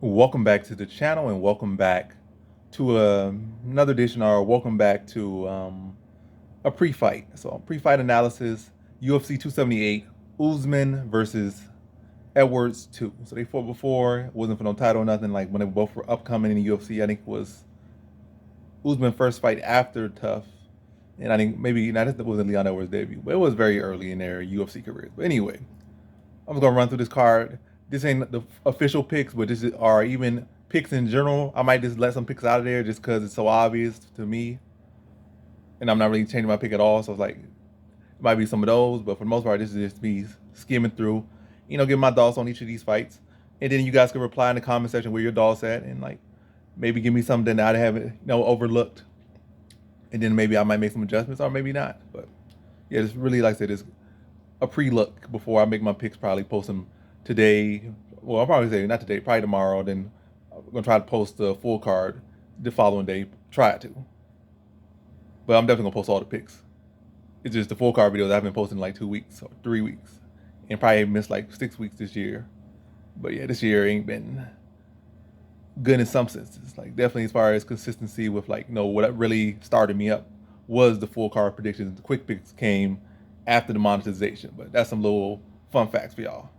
Welcome back to the channel and welcome back to another edition or welcome back to a pre-fight. So pre-fight analysis, UFC 278, Usman versus Edwards 2. So they fought before, it wasn't for no title or nothing. Like when they both were upcoming in the UFC, I think it was Usman's first fight after Tough. And I think maybe, not that wasn't Leon Edwards' debut, but it was very early in their UFC careers. But anyway, I'm just gonna run through this card. This ain't the official picks, but this are even picks in general. I might just let some picks out of there just because it's so obvious to me, and I'm not really changing my pick at all. So it's like it might be some of those, but for the most part, this is just me skimming through, give my thoughts on each of these fights, and then you guys can reply in the comment section where your thoughts at, and like maybe give me something that I haven't overlooked, and then maybe I might make some adjustments or maybe not. But yeah, it's really like I said, it's a pre-look before I make my picks. Probably post them today. Well, I'll probably say not today, probably tomorrow. Then I'm gonna try to post the full card the following day. Try to, but I'm definitely gonna post all the picks. It's just the full card videos I've been posting in like 2 weeks or 3 weeks, and probably missed like 6 weeks this year. But yeah, this year ain't been good in some senses. Like definitely as far as consistency with what really started me up was the full card predictions. The quick picks came after the monetization, but that's some little fun facts for y'all.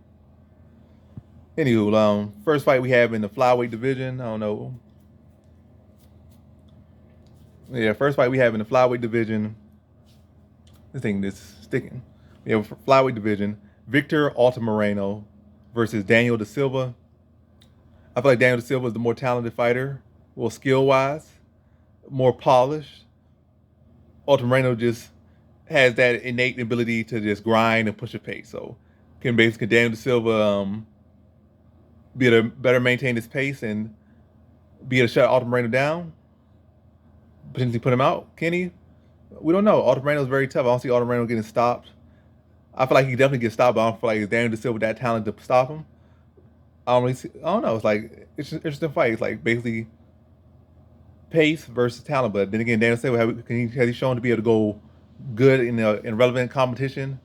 Anywho, first fight we have in the flyweight division. I don't know. Yeah, first fight we have in the flyweight division. This thing is sticking. We have a flyweight division. Victor Altamirano versus Daniel Da Silva. I feel like Daniel Da Silva is the more talented fighter, well, skill-wise, more polished. Altamirano just has that innate ability to just grind and push a pace. So can Daniel Da Silva be able to better maintain his pace and be able to shut Altamirano down? Potentially put him out? Can he? We don't know. Altamirano is very tough. I don't see Altamirano getting stopped. I feel like he definitely gets stopped, but I don't feel like Daniel Da Silva with that talent to stop him. I don't really see, I don't know. It's like it's just an interesting fight. It's like basically pace versus talent. But then again, Daniel Silva has he shown to be able to go good in relevant competition.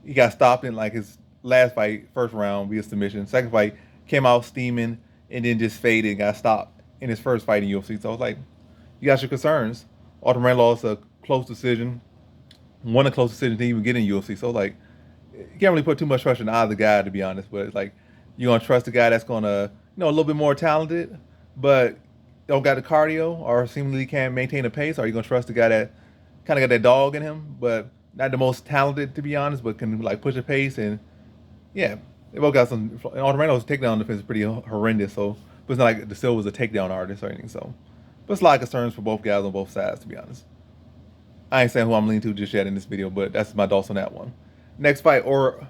He got stopped in like his last fight, first round via submission. Second fight came out steaming and then just faded and got stopped in his first fight in UFC. So I was like, you got your concerns. Altamirano lost a close decision, won a close decision to even get in UFC. So like, you can't really put too much pressure on either guy, to be honest. But it's like, you're gonna trust the guy that's gonna, a little bit more talented, but don't got the cardio or seemingly can't maintain a pace. Or are you gonna trust the guy that kind of got that dog in him, but not the most talented, to be honest, but can like push a pace? And yeah, they both got some. Altamirano's takedown defense is pretty horrendous. So, but it's not like the Silva's a takedown artist or anything. So, but it's a lot of concerns for both guys on both sides, to be honest. I ain't saying who I'm leaning to just yet in this video, but that's my thoughts on that one. Next fight, or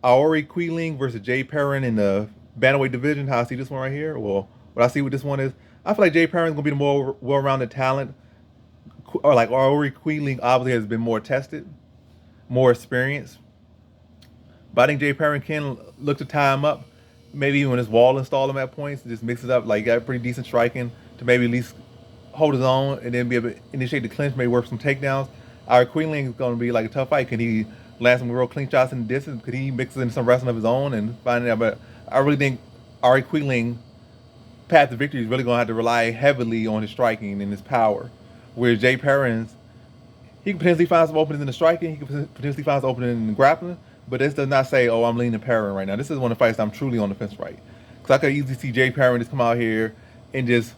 Aori Queeling versus Jay Perrin in the bantamweight division. How I see this one right here. Well, what I see with this one is, I feel like Jay Perrin's gonna be the more well-rounded talent. Or like Aori Queeling obviously has been more tested, more experienced. But I think Jay Perrin can look to tie him up. Maybe even when his wall install him at points, just mix it up. Like got pretty decent striking to maybe at least hold his own and then be able to initiate the clinch, maybe work some takedowns. Our Queenling is going to be like a tough fight. Can he land some real clean shots in the distance? Could he mix in some wrestling of his own and find out? But I really think Ari Queenling path to victory is really going to have to rely heavily on his striking and his power. Whereas Jay Perrin's, he can potentially find some openings in the striking. He can potentially find some openings in the grappling. But this does not say, oh, I'm leaning Perrin right now. This is one of the fights I'm truly on the fence right. Because I could easily see Jay Perrin just come out here and just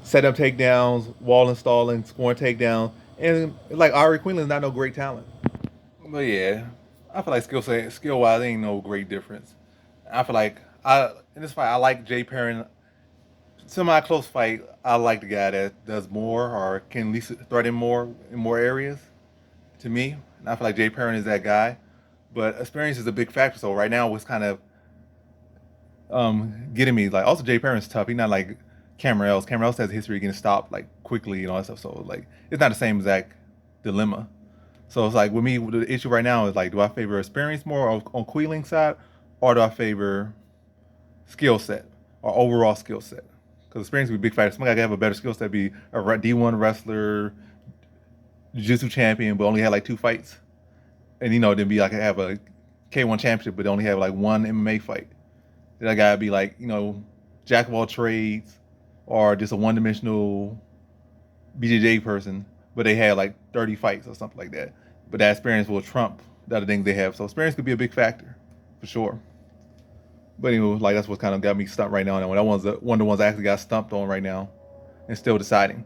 set up takedowns, wall installing, scoring takedowns. And like Ari Queenland is not no great talent. But yeah, I feel like skill wise, ain't no great difference. I feel like in this fight I like Jay Perrin. Semi close fight, I like the guy that does more or can at least threaten more in more areas. To me, and I feel like Jay Perrin is that guy. But experience is a big factor. So right now, what's kind of getting me like also Jay Perrin's tough. He's not like Cameron Else. Cameron Else has a history of getting stopped like quickly and all that stuff. So like it's not the same exact dilemma. So it's like with me, the issue right now is like, do I favor experience more on Queeling's side, or do I favor skill set or overall skill set? Because experience would be a big factor. Somebody gotta have a better skill set, be a D1 wrestler, jiu-jitsu champion, but only had like 2 fights, and then be like have a K1 championship, but only have like one MMA fight. That gotta be like jack of all trades or just a one-dimensional BJJ person, but they had like 30 fights or something like that. But that experience will trump the other things they have. So experience could be a big factor, for sure. But anyway, like that's what kind of got me stumped right now. And that one's one of the ones I actually got stumped on right now, and still deciding.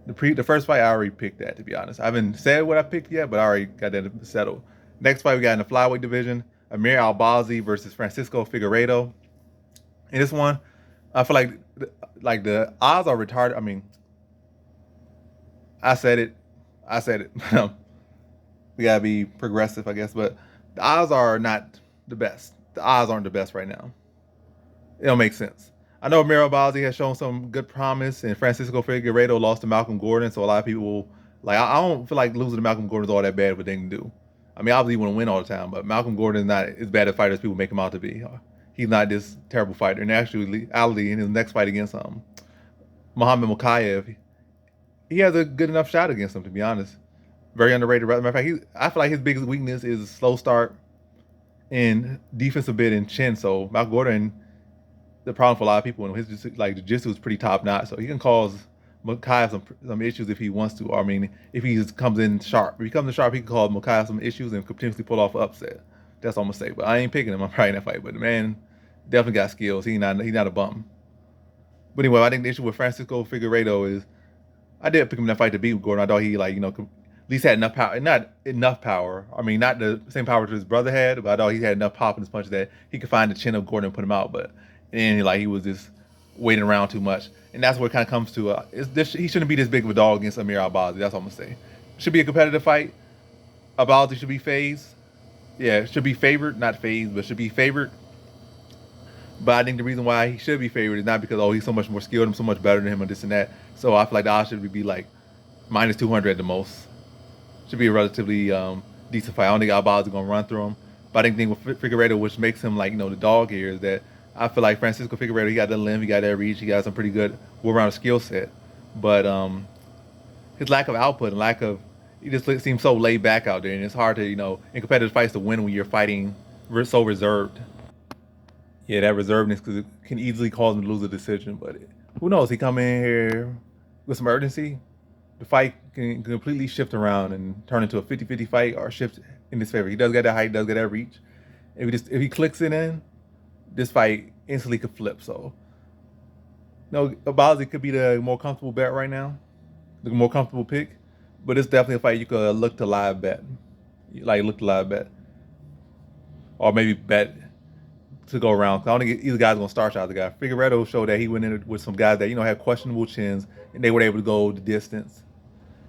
The first fight I already picked that, to be honest. I haven't said what I picked yet, but I already got that settled. Next fight we got in the flyweight division: Amir Albazi versus Francisco Figueiredo. In this one, I feel like the odds are retarded. I mean, I said it. We gotta be progressive, I guess. But the odds are not the best. The odds aren't the best right now. It don't make sense. I know Amir Albazi has shown some good promise, and Francisco Figueiredo lost to Malcolm Gordon, so a lot of people like. I don't feel like losing to Malcolm Gordon is all that bad of a thing to do. I mean, obviously, you want to win all the time, but Malcolm Gordon is not as bad a fighter as people make him out to be. He's not this terrible fighter. And actually, Ali, in his next fight against Muhammad Mokaev, he has a good enough shot against him, to be honest. Very underrated. Matter of fact, I feel like his biggest weakness is slow start and defensive bit and chin. So Malcolm Gordon, the problem for a lot of people, and his like jiu-jitsu is pretty top notch. So he can cause Mokaev some issues if he wants to. Or, I mean, if he comes in sharp. If he comes in sharp, he can cause Mokaev some issues and could potentially pull off an upset. That's all I'm gonna say. But I ain't picking him. I'm probably in that fight. But the man definitely got skills. He's not a bum. But anyway, I think the issue with Francisco Figueiredo is I did pick him in that fight to beat Gordon. I thought he at least had enough power. Not enough power. I mean, not the same power that his brother had, but I thought he had enough pop in his punch that he could find the chin of Gordon and put him out. But and he was just waiting around too much, and that's where it kind of comes to. He shouldn't be this big of a dog against Amir Albazi. That's all I'm gonna say. Should be a competitive fight. Albazi should be phased. Yeah, should be favored, not phased, but should be favored. But I think the reason why he should be favored is not because he's so much more skilled and so much better than him and this and that. So I feel like the odds should be like minus 200 at the most. Should be a relatively decent fight. I don't think Albazi is gonna run through him. But I think with Figueiredo, which makes him the dog here, is that I feel like Francisco Figueiredo, he got that limb, he got that reach, he got some pretty good all-around skill set. But his lack of output and he just seems so laid back out there, and it's hard to in competitive fights to win when you're fighting so reserved. Yeah, that reservedness because it can easily cause him to lose a decision. But who knows? He come in here with some urgency. The fight can completely shift around and turn into a 50-50 fight or shift in his favor. He does get that height, does get that reach. If he clicks it in, this fight instantly could flip. So, Albazi could be the more comfortable bet right now, the more comfortable pick. But it's definitely a fight you could look to live bet, or maybe bet to go around. I don't think either guy's gonna start out the guy. Figueiredo showed that he went in with some guys that had questionable chins, and they were able to go the distance.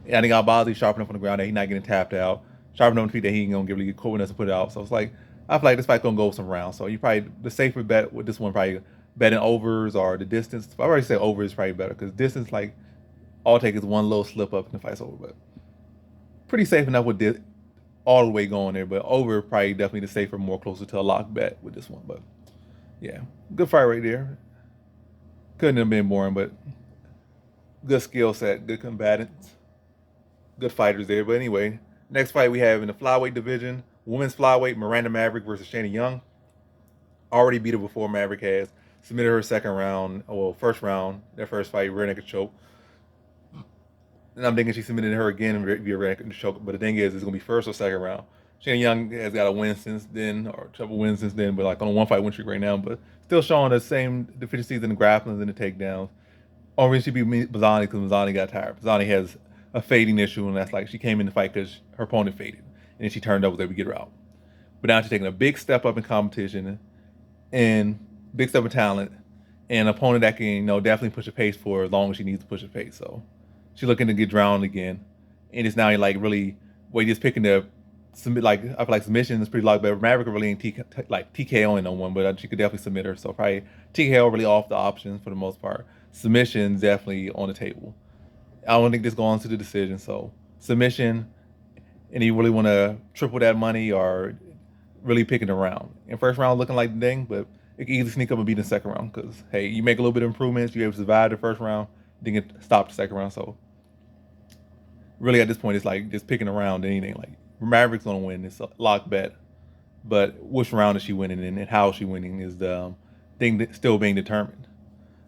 And I think Albazi sharp enough on the ground that he's not getting tapped out. Sharp enough on the feet that he ain't gonna really get caught enough to put it out. So it's like I feel like this fight gonna go some rounds. So you probably the safer bet with this one probably betting overs or the distance. I already say over is probably better because distance all it takes is one little slip up and the fight's over. But pretty safe enough with this all the way going there. But over probably definitely the safer, more closer to a lock bet with this one. But yeah, good fight right there. Couldn't have been boring, but good skill set, good combatants, good fighters there. But anyway, next fight we have in the flyweight division, women's flyweight, Miranda Maverick versus Shayna Young. Already beat her before. Maverick has submitted her first round, their first fight, rear naked choke. And I'm thinking she submitted her again via rear naked choke. But the thing is, it's gonna be first or second round. Shayna Young has got a win since then, or a couple wins since then, but on a one-fight win streak right now. But still showing the same deficiencies in the grapplings and the takedowns. Only she beat Bazzani because Bazzani got tired. Bazzani has a fading issue, and that's she came in the fight because her opponent faded, and then she turned up, was able to get her out. But now she's taking a big step up in competition, and big step in talent, and an opponent that can definitely push a pace for her as long as she needs to push a pace. So she's looking to get drowned again, and it's now really just picking the. I feel like submission is pretty low, but Maverick really ain't TKOing no one, but she could definitely submit her. So probably TKO really off the options for the most part. Submission definitely on the table. I don't think this goes to the decision. So submission, and you really want to triple that money or really picking a round. In first round looking like the thing, but it can easily sneak up and beat in the second round because hey, you make a little bit of improvements, you're able to survive the first round, then get stopped the second round. So really at this point, it's just picking a round anything. Maverick's gonna win. It's a lock bet, but which round is she winning and how is she winning is the thing still being determined.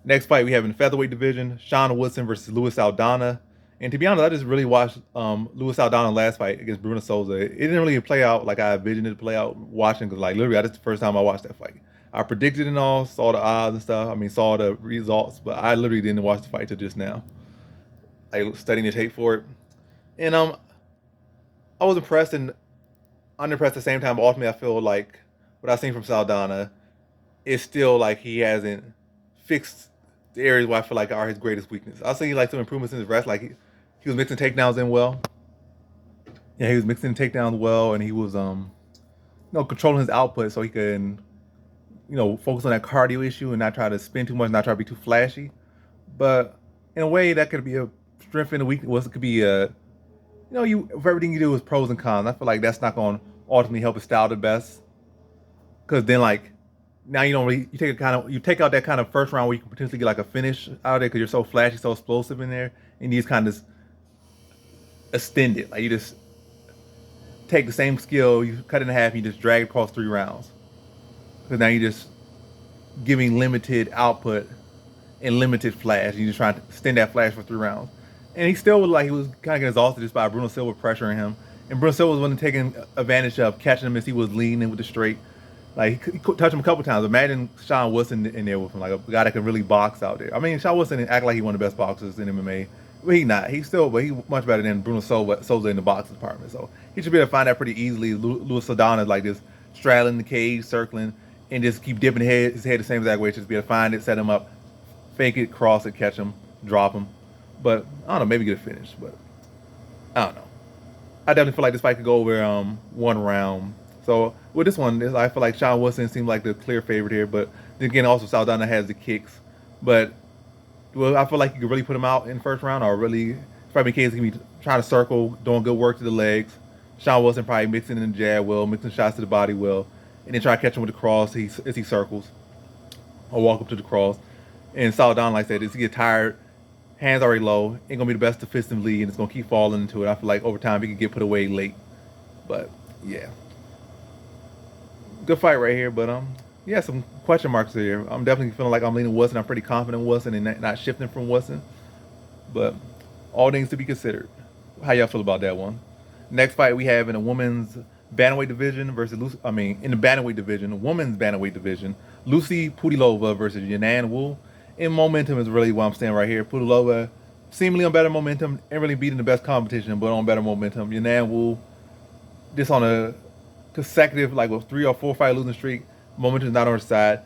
Next fight we have in the featherweight division, Sean Woodson versus Luis Aldana. And to be honest, I just really watched Luis Aldana last fight against Bruno Souza. It didn't really play out like I envisioned it to play out watching, because like literally that's the first time I watched that fight. I predicted it and all, saw the odds and stuff. I mean, saw the results, but I literally didn't watch the fight till just now. Like studying the tape for it, and I was impressed and unimpressed at the same time. But ultimately, I feel like what I've seen from Saldana is still like he hasn't fixed the areas where I feel like are his greatest weakness. I'll say like some improvements in his rest, like he was mixing takedowns in well. Yeah, he was mixing takedowns well, and he was controlling his output so he can focus on that cardio issue and not try to spin too much, not try to be too flashy. But in a way, that could be a strength and a weakness. It could be for everything you do is pros and cons. I feel like that's not going to ultimately help his style the best, because then like now you don't really you take out that kind of first round where you can potentially get like a finish out of there because you're so flashy, so explosive in there, and you just kind of extend it. Like you just take the same skill, you cut it in half, and you just drag it across 3 rounds. Because now you're just giving limited output and limited flash. You're just trying to extend that flash for 3 rounds. And he still was like, he was kind of getting exhausted just by Bruno Silva pressuring him. And Bruno Silva was wasn't taking advantage of catching him as he was leaning with the straight. Like, he touched him a couple times. Imagine Sean Woodson in there with him, like a guy that can really box out there. I mean, Sean Woodson act like he one of the best boxers in MMA. But he's not. But he's much better than Bruno Souza in the boxing department. So he should be able to find that pretty easily. Luis Saldana is like this, straddling the cage, circling, and just keep dipping his head the same exact way. Just be able to find it, set him up, fake it, cross it, catch him, drop him. But I don't know, maybe get a finish. But I don't know. I definitely feel like this fight could go over 1 round. So with this one, I feel like Sean Woodson seemed like the clear favorite here. But then again, also Saldana has the kicks. But I feel like you could really put him out in the first round, or really, probably in case he can be trying to circle, doing good work to the legs. Sean Woodson probably mixing in the jab well, mixing shots to the body well, and then try to catch him with the cross as he circles, or walk up to the cross. And Saldana, like I said, as he get tired, hands already low, ain't gonna be the best defensively, and it's gonna keep falling into it. I feel like over time he could get put away late. But yeah, good fight right here. But yeah, some question marks here. I'm definitely feeling like I'm leaning Woodson. I'm pretty confident in Woodson and not shifting from Woodson. But all things to be considered. How y'all feel about that one? Next fight we have in the women's bantamweight division versus in the bantamweight division, women's bantamweight division, Lucy Pudilova versus Yanan Wu. And momentum is really what I'm saying right here. Pudilova seemingly on better momentum, ain't really beating the best competition, but on better momentum. Yanan Wu, just on a consecutive, like a 3 or 4 fight losing streak. Momentum is not on her side.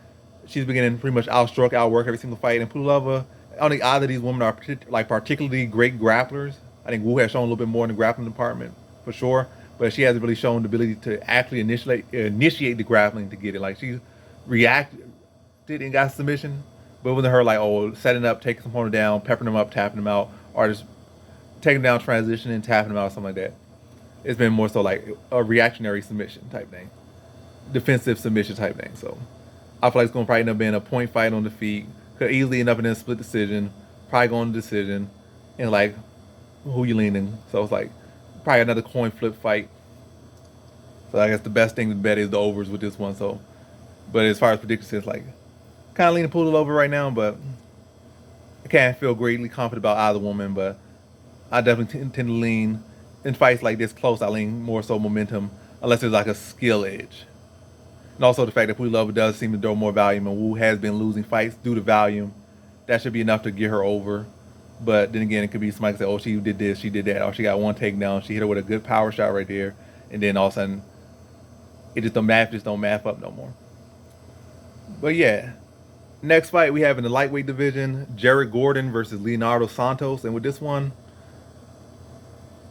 She's beginning pretty much outwork every single fight. And Pudilova, I don't think either of these women are particularly great grapplers. I think Wu has shown a little bit more in the grappling department, for sure. But she hasn't really shown the ability to actually initiate the grappling to get it. Like, she reacted and got submission, but it wasn't her like, setting up, taking some opponent down, peppering them up, tapping them out, or just taking them down, transitioning, tapping them out, something like that. It's been more so like a reactionary submission type thing, defensive submission type thing. So I feel like it's going to probably end up being a point fight on the feet. Could easily end up in a split decision, probably going to decision, and like, who you leaning? So it's like probably another coin flip fight. So I guess the best thing to bet is the overs with this one. So, but as far as predictions, it's like kind of leaning Pudilova right now, but I can't feel greatly confident about either woman. But I definitely tend to lean in fights like this close. I lean more so momentum, unless there's like a skill edge. And also the fact that Pudilova does seem to throw more volume, and Wu has been losing fights due to volume. That should be enough to get her over. But then again, it could be somebody say, oh, she did this, she did that. Oh, she got one takedown. She hit her with a good power shot right there. And then all of a sudden, the math just don't math up no more. But yeah, next fight we have in the lightweight division, Jared Gordon versus Leonardo Santos. And with this one,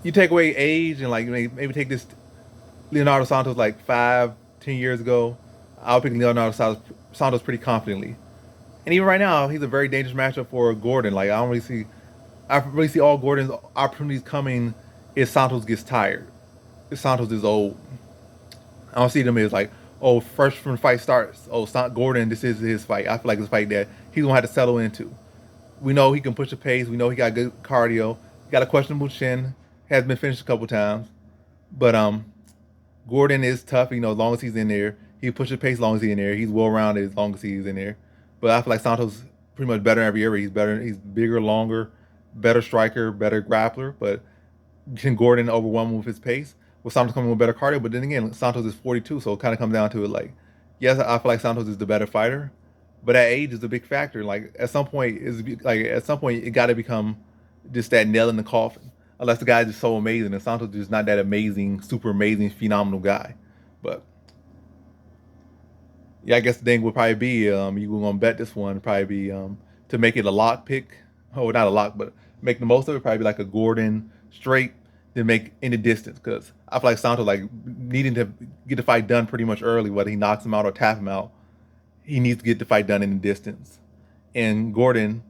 you take away age and like maybe take this Leonardo Santos like 5-10 years ago. I'll pick Leonardo Santos pretty confidently. And even right now, he's a very dangerous matchup for Gordon. Like, I really see all Gordon's opportunities coming if Santos gets tired. If Santos is old. I don't see them as like, first when the fight starts, Gordon, this is his fight. I feel like it's a fight that he's going to have to settle into. We know he can push the pace. We know he got good cardio. He got a questionable chin. Has been finished a couple times. But Gordon is tough, as long as he's in there. He pushes the pace as long as he's in there. He's well-rounded as long as he's in there. But I feel like Santos pretty much better in every area. He's better. He's bigger, longer, better striker, better grappler. But can Gordon overwhelm him with his pace? With Santos coming with better cardio, but then again, Santos is 42, so it kind of comes down to it. Like, yes, I feel like Santos is the better fighter, but that age is a big factor. Like at some point, it got to become just that nail in the coffin. Unless the guy's just so amazing, and Santos is just not that amazing, super amazing, phenomenal guy. But yeah, I guess the thing would probably be you were gonna bet this one probably be to make it a lock pick. Oh, not a lock, but make the most of it. Probably be like a Gordon straight, then make in the distance because I feel like Santos like needing to get the fight done pretty much early, whether he knocks him out or tap him out. He needs to get the fight done in the distance. And Gordon,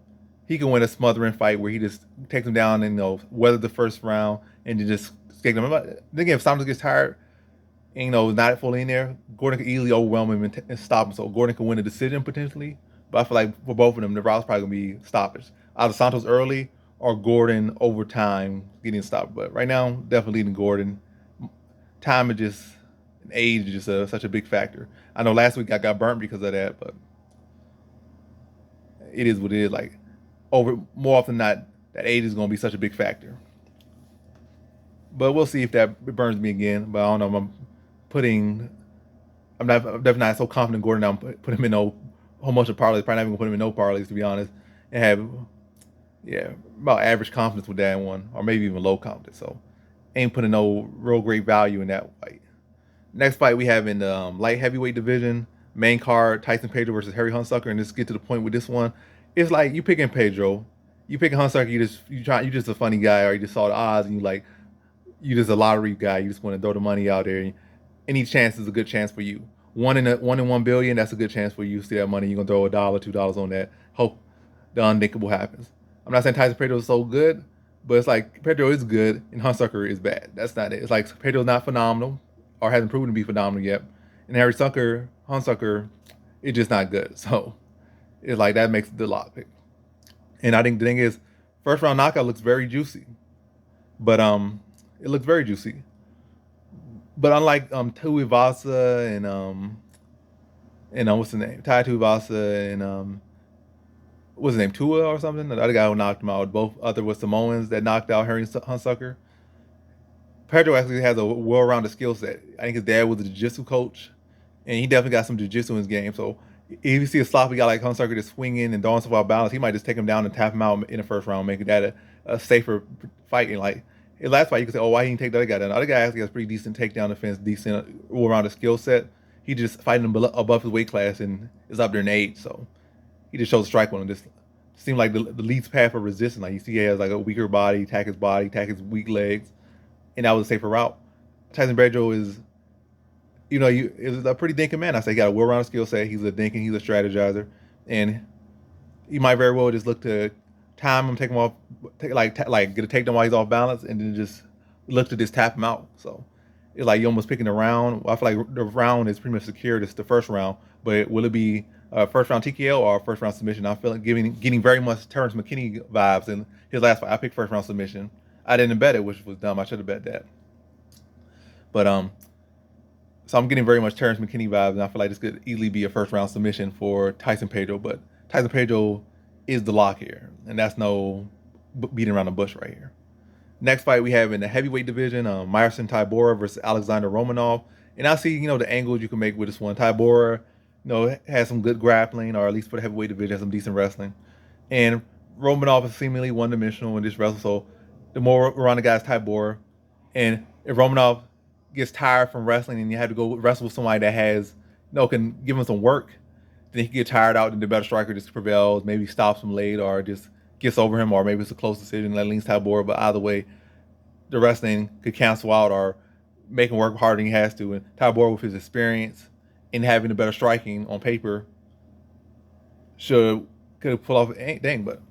he can win a smothering fight where he just takes him down and weather the first round and then just skate him. Then again, if Santos gets tired, not fully in there, Gordon could easily overwhelm him and stop him. So Gordon could win a decision potentially. But I feel like for both of them, the route's probably gonna be stoppage. Either Santos early or Gordon over time getting stopped. But right now, definitely leading Gordon. Time is just age is just such a big factor. I know last week I got burnt because of that, but it is what it is. Like over more often than not, that age is gonna be such a big factor. But we'll see if that burns me again. But I don't know. I'm definitely not so confident Gordon. I'm put him in no whole bunch of parlays. Probably not even gonna put him in no parlays to be honest, and have about average confidence with that one, or maybe even low confidence. So ain't putting no real great value in that fight. Next fight we have in the light heavyweight division, main card Tyson Pedro versus Harry Hunsucker, and just get to the point with this one. It's like you picking Pedro, you picking Hunsucker. You just a funny guy, or you just saw the odds and you just a lottery guy. You just want to throw the money out there. Any chance is a good chance for you. 1 in 1 billion, that's a good chance for you. See that money, you're gonna throw $1, $2 on that. Hope the unthinkable happens. I'm not saying Tyson Pedro is so good, but it's like Pedro is good and Hunsucker is bad. That's not it. It's like Pedro's not phenomenal or hasn't proven to be phenomenal yet, and Hunsucker is just not good. So it's like that makes the lock pick. And I think the thing is, first round knockout looks very juicy, but it looks very juicy. But unlike Tuivasa and what's the name? Tai Tuivasa and what's his name? Tua or something? The other guy who knocked him out. Both other was Samoans that knocked out Harry Hunsucker. Pedro actually has a well-rounded skill set. I think his dad was a jiu-jitsu coach, and he definitely got some jiu-jitsu in his game. So if you see a sloppy guy like Hunsucker just swinging and throwing stuff out of balance, he might just take him down and tap him out in the first round, making that a safer fight. And like his last fight, you could say, oh, why he didn't take the other guy down? The other guy actually has pretty decent takedown defense, decent all-rounded skill set. He just fighting him above his weight class and is up there in age. So he just shows a strike on him. Just seemed like the least path of resistance. Like you see, he has like a weaker body, attack his weak legs, and that was a safer route. Tyson Pedro is, is a pretty thinking man. I say he got a well-rounded skill set. He's a strategizer, and he might very well just look to time him, take him off, get a takedown while he's off balance, and then just look to just tap him out. So it's like you're almost picking the round. I feel like the round is pretty much secured. It's the first round, but will it be a first round TKO or a first round submission? I feel like getting very much Terrence McKinney vibes in his last fight. I picked first round submission. I didn't bet it, which was dumb. I should have bet that. But so I'm getting very much Terrence McKinney vibes, and I feel like this could easily be a first round submission for Tyson Pedro. But Tyson Pedro is the lock here, and that's no beating around the bush right here. Next fight we have in the heavyweight division, Myerson Tybura versus Alexander Romanov. And I see, the angles you can make with this one. Tybura, has some good grappling, or at least for the heavyweight division, has some decent wrestling. And Romanov is seemingly one-dimensional in this wrestle, so the more around the guy's Tybura. And if Romanov gets tired from wrestling and you have to go wrestle with somebody that has, can give him some work, then he can get tired out and the better striker just prevails, maybe stops him late or just gets over him, or maybe it's a close decision that leans Tybura. But either way, the wrestling could cancel out or make him work harder than he has to. And Tybura, with his experience and having the better striking on paper, could pull off a thing. But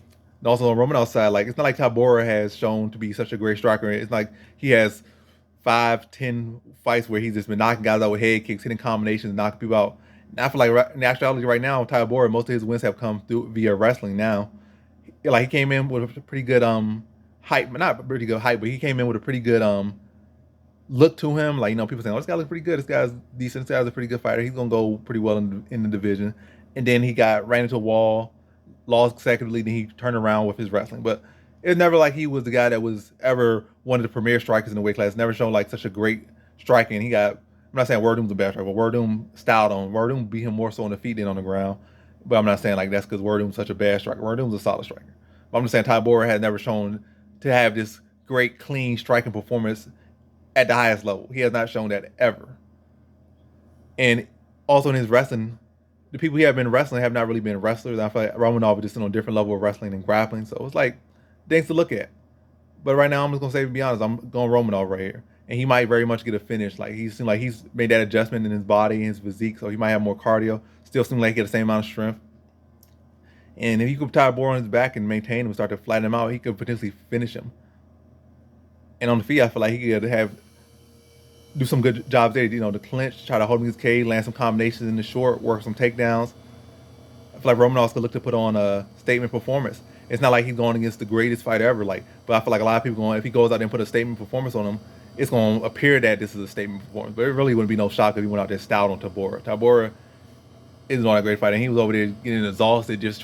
also on Romanov's side, like it's not like Tybura has shown to be such a great striker. It's like he has 5-10 fights where he's just been knocking guys out with head kicks, hitting combinations, knocking people out. And I feel like in actuality right now, Tybura, most of his wins have come through via wrestling now. Like he came in with a pretty good hype, not pretty good hype, but he came in with a pretty good look to him. Like, people saying, oh, this guy looks pretty good. This guy's decent. This guy's a pretty good fighter. He's gonna go pretty well in the division. and then he ran into a wall, lost consecutively, then he turned around with his wrestling. But it's never like he was the guy that was ever one of the premier strikers in the weight class. Never shown like such a great striking. I'm not saying Werdum's a bad striker, but Werdum styled on. Werdum beat him more so on the feet than on the ground. But I'm not saying like that's because Werdum's such a bad striker. Werdum's a solid striker. But I'm just saying Tybura has never shown to have this great, clean striking performance at the highest level. He has not shown that ever. And also in his wrestling, the people he have been wrestling have not really been wrestlers. I feel like Romanov is just on a different level of wrestling and grappling. So it's like things to look at. But right now, I'm just gonna say, to be honest, I'm going Romanov right here, and he might very much get a finish. Like he seemed like he's made that adjustment in his body and his physique, so he might have more cardio. Still seems like he get the same amount of strength. And if he could tie Bor on his back and maintain him, and start to flatten him out, he could potentially finish him. And on the feet, I feel like he could do some good jobs there. You know, the clinch, try to hold him in his cage, land some combinations in the short, work some takedowns. I feel like Romanov's could look to put on a statement performance. It's not like he's going against the greatest fighter ever, but I feel like a lot of people if he goes out there and put a statement performance on him, it's going to appear that this is a statement performance. But it really wouldn't be no shock if he went out there styled on Tybura. Tybura isn't not a great fighter. And he was over there getting exhausted, just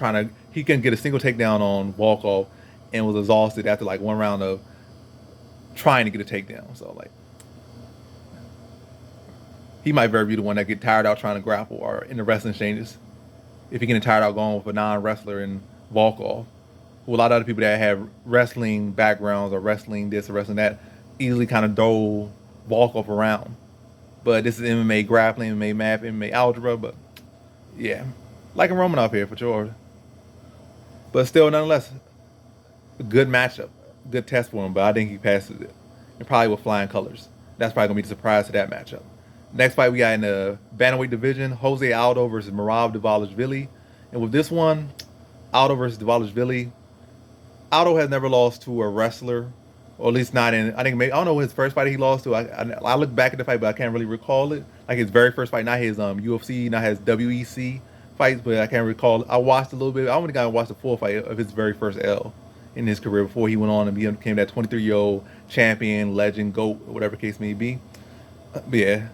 he couldn't get a single takedown on Volkov and was exhausted after like one round of trying to get a takedown. So like, he might very be the one that get tired out trying to grapple or in the wrestling exchanges. If he getting tired out going with a non-wrestler in Volkov, who a lot of other people that have wrestling backgrounds or wrestling this or wrestling that easily kind of dole Volkov around. But this is MMA grappling, MMA math, MMA algebra. But yeah, liking Romanov here for sure. But still, nonetheless, a good matchup, good test for him. But I think he passes it, and probably with flying colors. That's probably gonna be the surprise to that matchup. Next fight we got in the bantamweight division: Jose Aldo versus Merab Dvalishvili. And with this one, Aldo versus Dvalishvili, Aldo has never lost to a wrestler, or at least not in. I don't know his first fight he lost to. I look back at the fight, but I can't really recall it. Like his very first fight, not his UFC, not his WEC fights, but I can't recall. I watched a little bit. I only got to watch the full fight of his very first L in his career before he went on and became that 23-year-old champion, legend, GOAT, whatever the case may be. But yeah.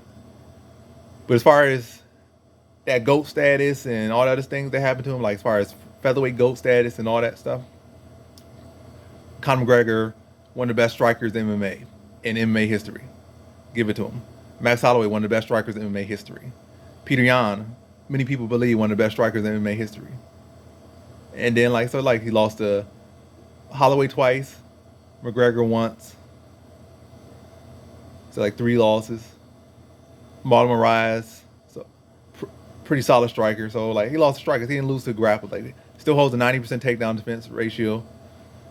But as far as that GOAT status and all the other things that happened to him, like as far as featherweight GOAT status and all that stuff, Conor McGregor, one of the best strikers in MMA history. Give it to him. Max Holloway, one of the best strikers in MMA history. Peter Yan, many people believe one of the best strikers in MMA history. And then he lost to Holloway twice, McGregor once. So like 3 losses. Marlon Moraes, so pretty solid striker. So like he lost to strikers, he didn't lose to grapples. Like still holds a 90% takedown defense ratio.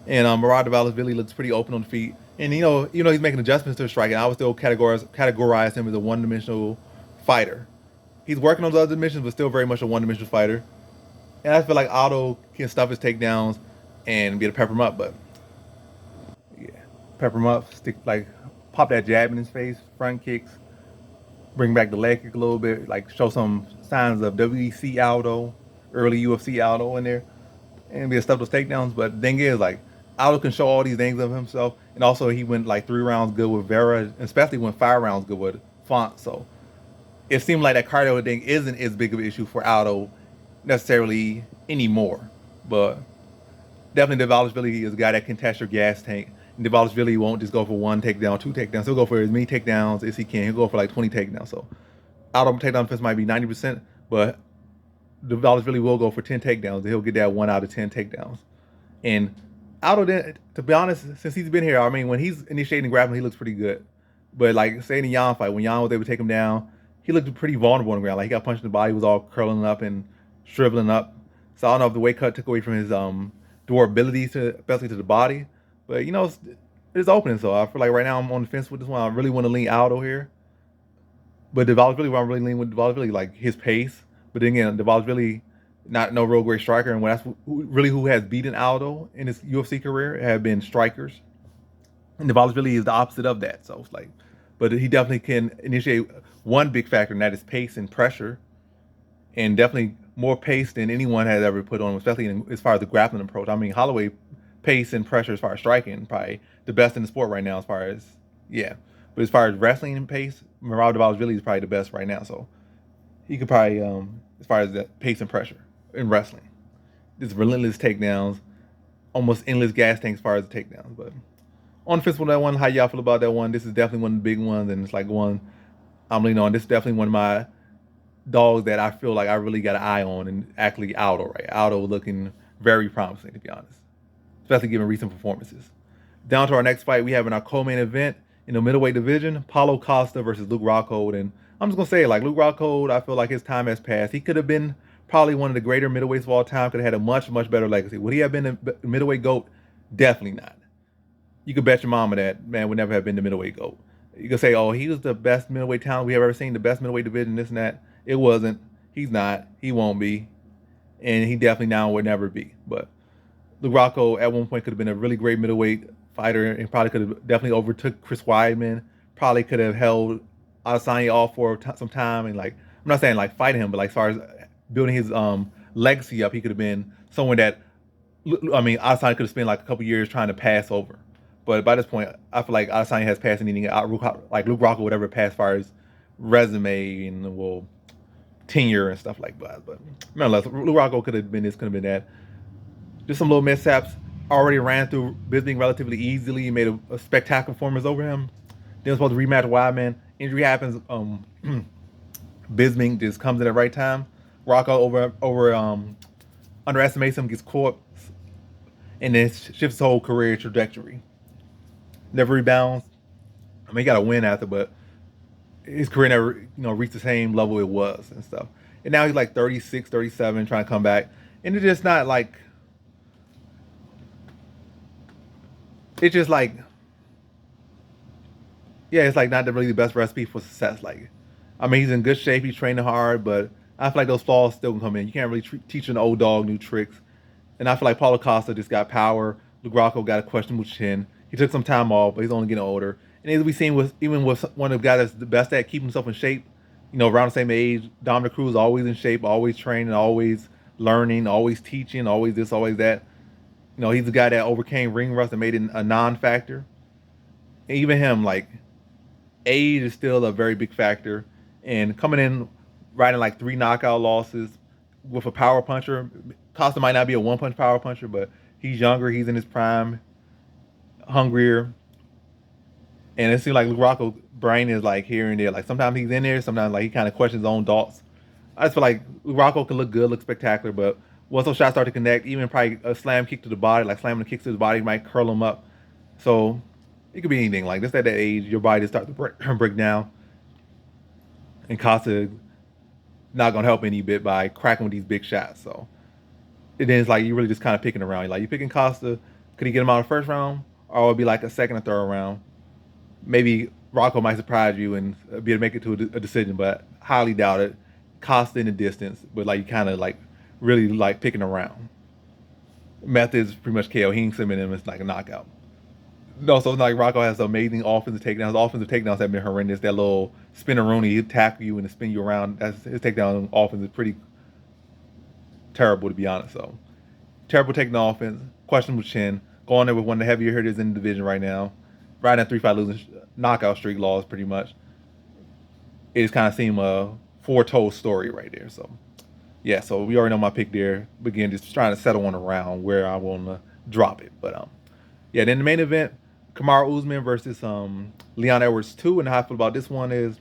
And Merab Dvalishvili looks pretty open on the feet. And he's making adjustments to his striking. I would still categorize him as a one-dimensional fighter. He's working on those other dimensions, but still very much a one-dimensional fighter. And I feel like Aldo can stuff his takedowns and be able to pepper him up, but yeah, pepper him up, pop that jab in his face, front kicks. Bring back the leg kick a little bit, like show some signs of WEC Aldo, early UFC Aldo in there, and be able to stuff those takedowns. But the thing is, like, Aldo can show all these things of himself, and also he went like 3 rounds good with Vera, especially went 5 rounds good with Font. So it seemed like that cardio thing isn't as big of an issue for Aldo necessarily anymore. But definitely Dvalishvili is a guy that can test your gas tank. And Dvalishvili won't just go for 1 takedown, 2 takedowns. He'll go for as many takedowns as he can. He'll go for like 20 takedowns. So Aldo takedown defense might be 90%, but Dvalishvili will go for 10 takedowns. And he'll get that 1 out of 10 takedowns. And Aldo, to be honest, since he's been here, I mean, when he's initiating grappling, he looks pretty good. But like, say in the Yan fight, when Yan was able to take him down, he looked pretty vulnerable on the ground. Like he got punched in the body, he was all curling up and shriveling up. So I don't know if the weight cut took away from his durability, especially to the body. But it's opening, so I feel like right now I'm on the fence with this one. I really want to lean Aldo here, but Dvalishvili, I'm really leaning with Dvalishvili, like his pace. But then again, Dvalishvili, no real great striker, and that's who has beaten Aldo in his UFC career have been strikers, and Dvalishvili is the opposite of that. So it's like, but he definitely can initiate one big factor, and that is pace and pressure, and definitely more pace than anyone has ever put on him, especially as far as the grappling approach. I mean, Holloway pace and pressure as far as striking, probably the best in the sport right now as far as, yeah. But as far as wrestling and pace, Merab Dvalishvili is probably the best right now. So he could probably as far as the pace and pressure in wrestling. Just relentless takedowns, almost endless gas tanks as far as the takedowns. But on the fence with that one, how y'all feel about that one? This is definitely one of the big ones, and it's like one I'm leaning on. This is definitely one of my dogs that I feel like I really got an eye on, and actually Aldo, right? Aldo looking very promising, to be honest, especially given recent performances. Down to our next fight, we have in our co-main event in the middleweight division, Paulo Costa versus Luke Rockhold. And I'm just gonna say, like, Luke Rockhold, I feel like his time has passed. He could have been probably one of the greater middleweights of all time. Could have had a much, much better legacy. Would he have been a middleweight GOAT? Definitely not. You could bet your mama that man would never have been the middleweight GOAT. You could say, oh, he was the best middleweight talent we have ever seen, the best middleweight division, this and that. It wasn't. He's not. He won't be. And he definitely now would never be. But Luke Rockhold at one point could have been a really great middleweight fighter and probably could have definitely overtook Chris Weidman. Probably could have held Adesanya off for some time. And like, I'm not saying like fighting him, but like as far as building his legacy up, he could have been someone that, I mean, Adesanya could have spent like a couple years trying to pass over. But by this point, I feel like Adesanya has passed anything like Luke Rockhold would ever pass as far as resume and, well, tenure and stuff like that. But nonetheless, Luke Rockhold could have been this, could have been that. Just some little mishaps. Already ran through Bisping relatively easily. He made a spectacular performance over him. Then was supposed to rematch Weidman. Injury happens. Bisping just comes in at the right time. Rockhold underestimates him, gets caught, and then shifts his whole career trajectory. Never rebounds. I mean, he got a win after, but his career never, reached the same level it was and stuff. And now he's like 36, 37, trying to come back. And it's just not like, it's just like, yeah, it's like not really the best recipe for success. Like, I mean, he's in good shape, he's training hard, but I feel like those flaws still can come in. You can't really teach an old dog new tricks. And I feel like Paulo Costa just got power. Luke Rockhold got a questionable chin. He took some time off, but he's only getting older. And as we've seen even with one of the guys that's the best at keeping himself in shape, around the same age, Dominic Cruz, always in shape, always training, always learning, always teaching, always this, always that. He's the guy that overcame ring rust and made it a non-factor. And even him, like, age is still a very big factor. And coming in, riding like 3 knockout losses with a power puncher. Costa might not be a one-punch power puncher, but he's younger, he's in his prime, hungrier. And it seems like Luke Rockhold's brain is like here and there. Like sometimes he's in there, sometimes like he kind of questions his own thoughts. I just feel like Luke Rockhold can look good, look spectacular, but once those shots start to connect, even probably a slam kick to the body, like slamming the kicks to the body, might curl him up. So it could be anything. Like just at that age, your body just starts to break down. And Costa not gonna help any bit by cracking with these big shots. So then it's like you're really just kind of picking around. Like you picking Costa, could he get him out of the first round, or it'd be like a second or third round? Maybe Rocco might surprise you and be able to make it to a decision, but highly doubt it. Costa in the distance, but like you kind of like really like picking around. Method's pretty much KO. He ain't submitting him. It's like a knockout. No, so it's like Rocco has amazing offensive takedowns. His offensive takedowns have been horrendous. That little spinneroonie, he'll tackle you and spin you around. His takedown offense is pretty terrible, to be honest. So terrible taking offense, questionable chin, going there with one of the heavier hitters in the division right now. Riding that 3-5 losing knockout streak loss, pretty much. It just kind of seemed a foretold story right there. So yeah, so we already know my pick there. But again, just trying to settle on a round where I want to drop it. But yeah, then the main event, Kamaru Usman versus Leon Edwards 2. And how I feel about this one is,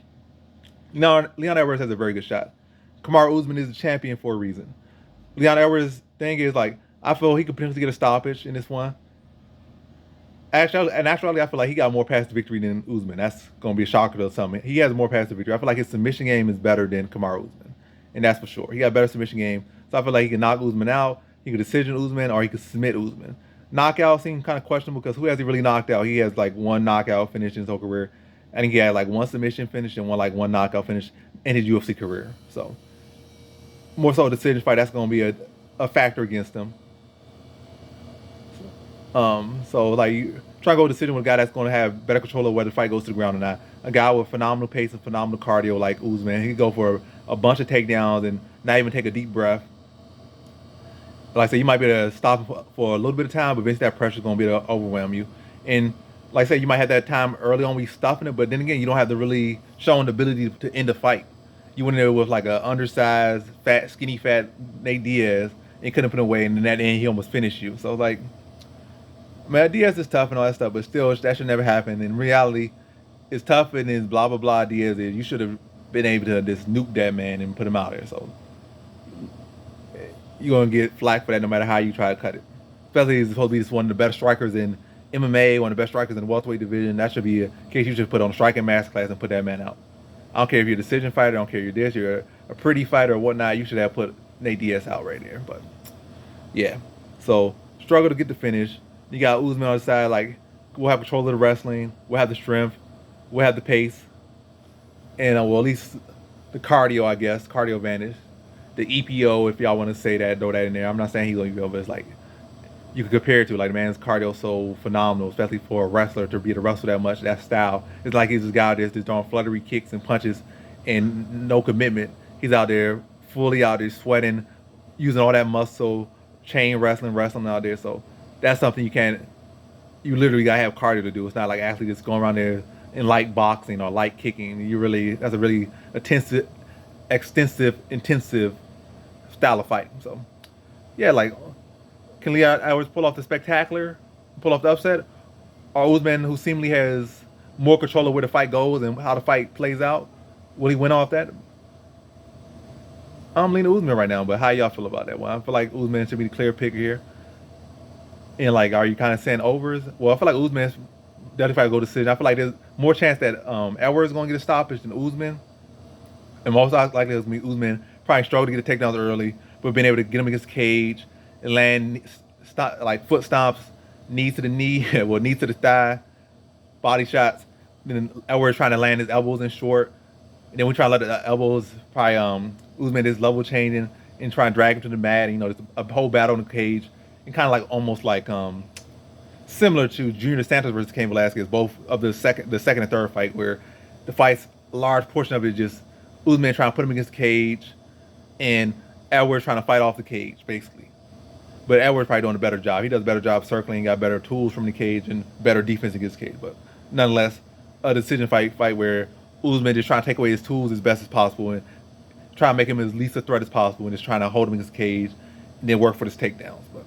Leon Edwards has a very good shot. Kamaru Usman is the champion for a reason. Leon Edwards' thing is, like, I feel he could potentially get a stoppage in this one. Actually, I feel like he got more path to victory than Usman. That's going to be a shocker to something. He has more path to victory. I feel like his submission game is better than Kamaru Usman. And that's for sure. He got a better submission game. So I feel like he can knock Usman out. He could decision Usman, or he could submit Usman. Knockout seems kind of questionable because who has he really knocked out? He has like one knockout finish in his whole career. I think he had like one submission finish and one knockout finish in his UFC career. So more so a decision fight, that's going to be a factor against him. So like try to go decision with a guy that's going to have better control of whether the fight goes to the ground or not. A guy with phenomenal pace and phenomenal cardio like Usman, he can go for a bunch of takedowns and not even take a deep breath. Like I said, you might be able to stop him for a little bit of time, but eventually that pressure is going to be able to overwhelm you. And like I said, you might have that time early on where you're stopping it, but then again, you don't have the really showing the ability to end the fight. You went in there with like a undersized, fat, skinny, fat Nate Diaz and couldn't put him away, and in that end he almost finished you. So like, man, Diaz is tough and all that stuff, but still that should never happen. In reality, it's tough and it's blah blah blah. Diaz is. You should have been able to just nuke that man and put him out there. So you're gonna get flack for that no matter how you try to cut it. Especially he's supposed to be just one of the best strikers in MMA, one of the best strikers in the welterweight division. That should be a case you should put on a striking master class and put that man out. I don't care if you're a decision fighter, I don't care if you're this, you're a pretty fighter or whatnot, you should have put Nate Diaz out right there. But yeah. So struggle to get the finish. You got Usman on the side, like we'll have control of the wrestling, we'll have the strength, we'll have the pace, and well at least the cardio, I guess, cardio advantage. The EPO, if y'all want to say that, throw that in there. I'm not saying he's gonna EPO, but it's like you can compare it to, like, the man's cardio so phenomenal, especially for a wrestler to be able to wrestle that much, that style. It's like he's this guy that's just throwing fluttery kicks and punches and no commitment. He's out there, fully out there, sweating, using all that muscle, chain wrestling out there. So that's something you literally gotta have cardio to do. It's not like athletes just going around there in light boxing or light kicking. That's a really intensive style of fight. So yeah, like, can Lee Edwards pull off the spectacular, pull off the upset? Or Usman, who seemingly has more control of where the fight goes and how the fight plays out, will he win off that? I'm leaning Usman right now, but how y'all feel about that one? I feel like Usman should be the clear pick here. And like, are you kind of saying overs? Well, I feel like Usman's definitely probably go decision. I feel like there's more chance that Edwards is going to get a stoppage than Usman. And most likely Usman probably struggled to get the takedowns early, but being able to get him against the cage and land like foot stomps, knees to the knee, well, knee to the thigh, body shots. Then Edwards trying to land his elbows in short. And then we try to let the elbows probably Usman is level changing and try and drag him to the mat. And, there's a whole battle in the cage. And kind of like almost like similar to Junior Santos versus Cain Velasquez, both of the second and third fight, where the fight's a large portion of it is just Usman trying to put him against the cage and Edwards trying to fight off the cage, basically. But Edwards probably doing a better job. He does a better job circling, got better tools from the cage and better defense against the cage. But nonetheless, a decision fight where Usman just trying to take away his tools as best as possible and try to make him as least a threat as possible and just trying to hold him against the cage and then work for his takedowns. But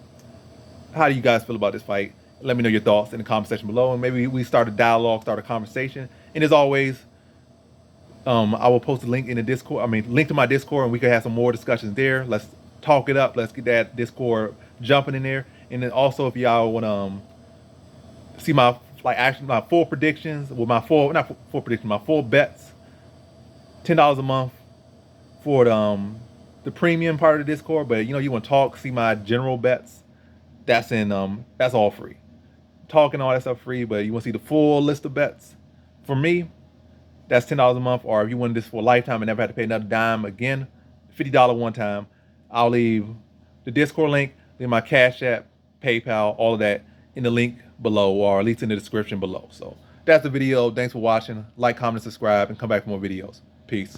how do you guys feel about this fight? Let me know your thoughts in the comment section below, and maybe we start a dialogue, start a conversation. And as always, I will post a link in the Discord. Link to my Discord, and we can have some more discussions there. Let's talk it up. Let's get that Discord jumping in there. And then also, if y'all want to see my full predictions with my full bets, $10 a month for the premium part of the Discord. But you want to talk, see my general bets. That's all free. Talking all that stuff free, but you want to see the full list of bets for me, that's $10 a month. Or if you want this for a lifetime and never have to pay another dime again, $50 one time. I'll leave the Discord link, then my Cash App, PayPal, all of that in the link below, or at least in the description below. So that's the video. Thanks for watching. Like, comment, subscribe, and come back for more videos. Peace.